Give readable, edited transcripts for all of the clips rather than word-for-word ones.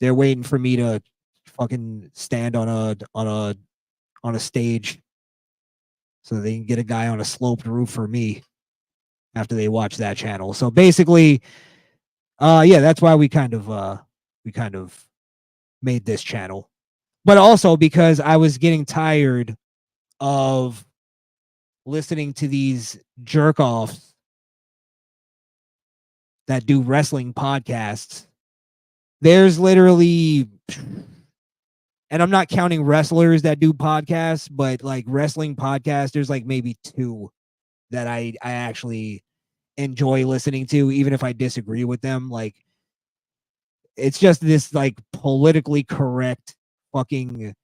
They're waiting for me to fucking stand on a stage so they can get a guy on a sloped roof for me after they watch that channel. So basically, yeah, that's why we kind of made this channel. But also because I was getting tired of listening to these jerk offs that do wrestling podcasts. There's literally, and I'm not counting wrestlers that do podcasts, but like wrestling podcasts, there's like maybe 2 that I actually enjoy listening to, even if I disagree with them. Like, it's just this like politically correct fucking,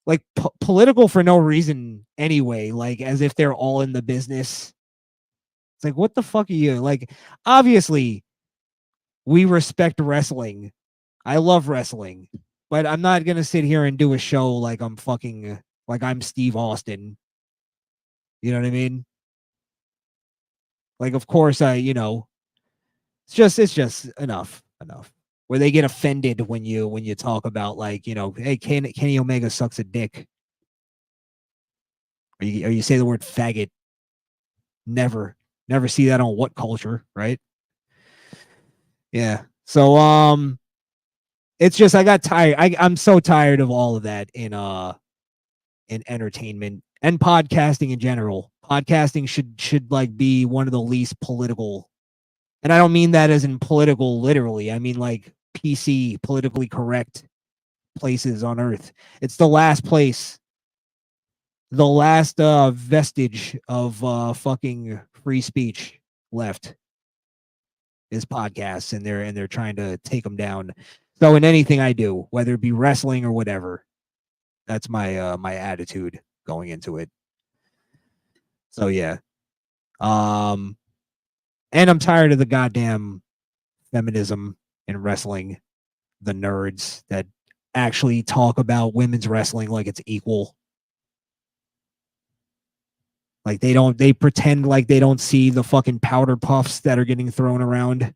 like political for no reason anyway, like as if they're all in the business. It's like, what the fuck are you? Like, obviously, we respect wrestling. I love wrestling, but I'm not going to sit here and do a show like I'm fucking, like I'm Steve Austin. You know what I mean? Like, of course, it's just enough. Where they get offended when you talk about, like, hey, Kenny Omega sucks a dick. Or you say the word faggot. Never see that on What Culture, right? Yeah. So it's just I got tired. I'm so tired of all of that in entertainment and podcasting in general. Podcasting should like be one of the least political. And I don't mean that as in political literally. I mean like PC, politically correct places on earth. It's the last place, the last vestige of fucking free speech left is podcasts, and they're trying to take them down. So in anything I do, whether it be wrestling or whatever, that's my my attitude going into it. So yeah. And I'm tired of the goddamn feminism in wrestling, the nerds that actually talk about women's wrestling like it's equal. Like they pretend like they don't see the fucking powder puffs that are getting thrown around.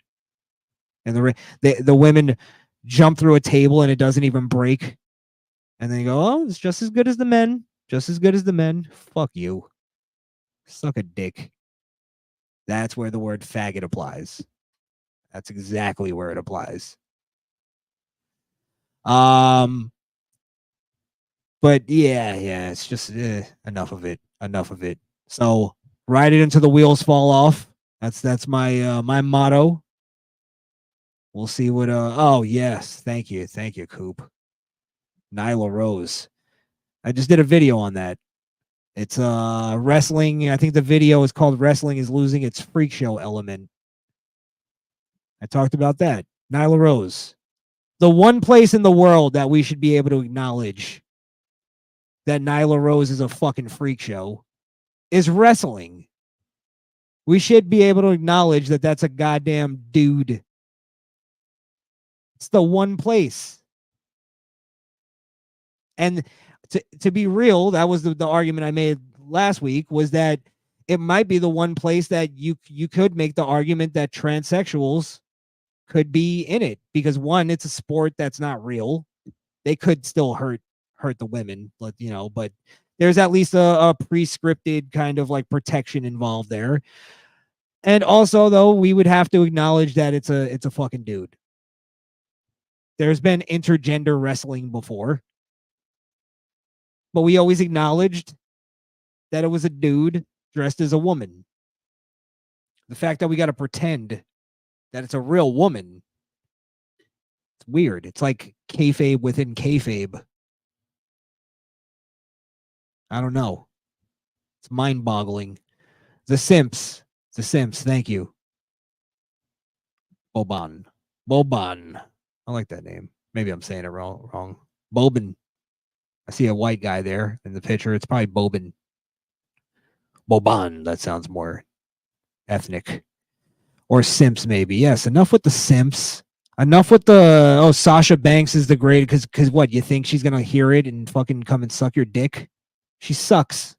And the women jump through a table and it doesn't even break. And they go, oh, it's just as good as the men. Just as good as the men. Fuck you. Suck a dick. That's where the word faggot applies. That's exactly where it applies. But yeah, it's just enough of it. Enough of it. So ride it until the wheels fall off. That's my my motto. We'll see what oh yes, thank you, Coop. Nyla Rose. I just did a video on that. It's wrestling. I think the video is called Wrestling is Losing Its Freak Show Element. I talked about that. Nyla Rose. The one place in the world that we should be able to acknowledge that Nyla Rose is a fucking freak show is wrestling. We should be able to acknowledge that that's a goddamn dude. It's the one place. And to be real, that was the argument I made last week, was that it might be the one place that you could make the argument that transsexuals could be in it, because one, it's a sport that's not real. They could still hurt the women, but but there's at least a pre-scripted kind of like protection involved there. And also, though, we would have to acknowledge that it's a fucking dude. There's been intergender wrestling before, but we always acknowledged that it was a dude dressed as a woman. The fact that we got to pretend that it's a real woman, it's weird. It's like kayfabe within kayfabe. I don't know. It's mind-boggling. The Simps. Thank you. Boban. I like that name. Maybe I'm saying it wrong. Boban. I see a white guy there in the picture. It's probably Boban. That sounds more ethnic. Or Simps, maybe. Yes, enough with the Simps. Enough with the, Sasha Banks is the great, because what, you think she's going to hear it and fucking come and suck your dick? She sucks.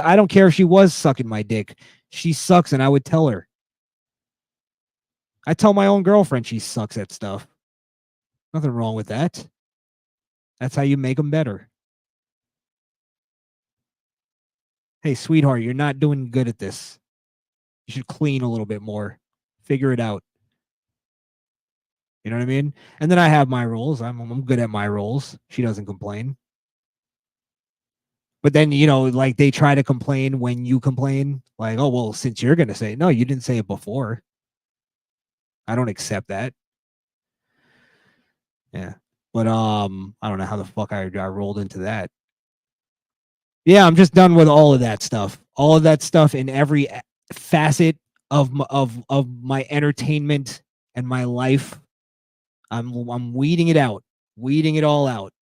I don't care if she was sucking my dick. She sucks, and I would tell her. I tell my own girlfriend she sucks at stuff. Nothing wrong with that. That's how you make them better. Hey, sweetheart, you're not doing good at this. You should clean a little bit more. Figure it out. You know what I mean? And then I have my rules. I'm good at my rules. She doesn't complain. But then, like they try to complain when you complain. Like, oh, well, since you're going to say it. No, you didn't say it before. I don't accept that. Yeah. But I don't know how the fuck I rolled into that. Yeah, I'm just done with all of that stuff. All of that stuff in every facet of my entertainment and my life. I'm weeding it out. Weeding it all out.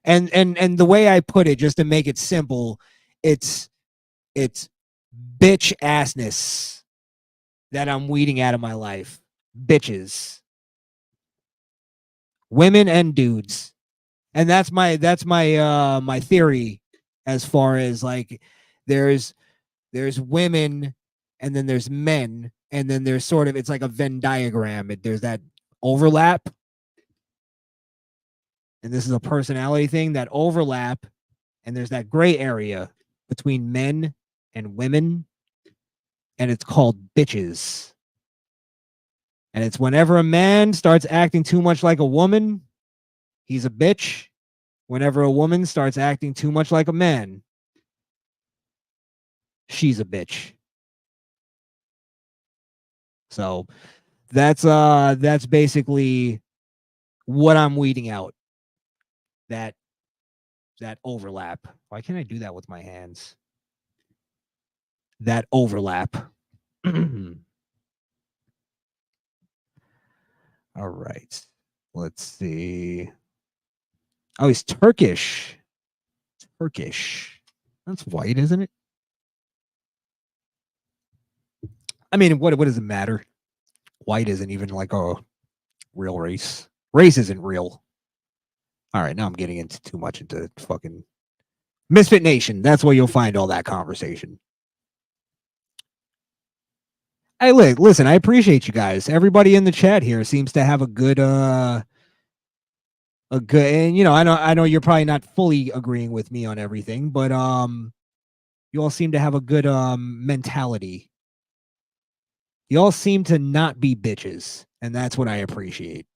And the way I put it, just to make it simple, it's bitch assness that I'm weeding out of my life. Bitches. Women and dudes. And that's my my theory as far as like there's women and then there's men and then there's sort of it's like a Venn diagram. There's that overlap. And this is a personality thing, that overlap, and there's that gray area between men and women, and it's called bitches. And it's whenever a man starts acting too much like a woman, he's a bitch. Whenever a woman starts acting too much like a man, she's a bitch. So that's basically what I'm weeding out. That overlap. Why can't I do that with my hands? That overlap. All right. Let's see. Oh, he's Turkish. Turkish. That's white, isn't it? I mean, what does it matter? White isn't even like a real race. Race isn't real. All right, now I'm getting into too much into fucking Misfit Nation. That's where you'll find all that conversation. Hey, listen, I appreciate you guys. Everybody in the chat here seems to have a good and I know you're probably not fully agreeing with me on everything, but you all seem to have a good mentality. You all seem to not be bitches, and that's what I appreciate.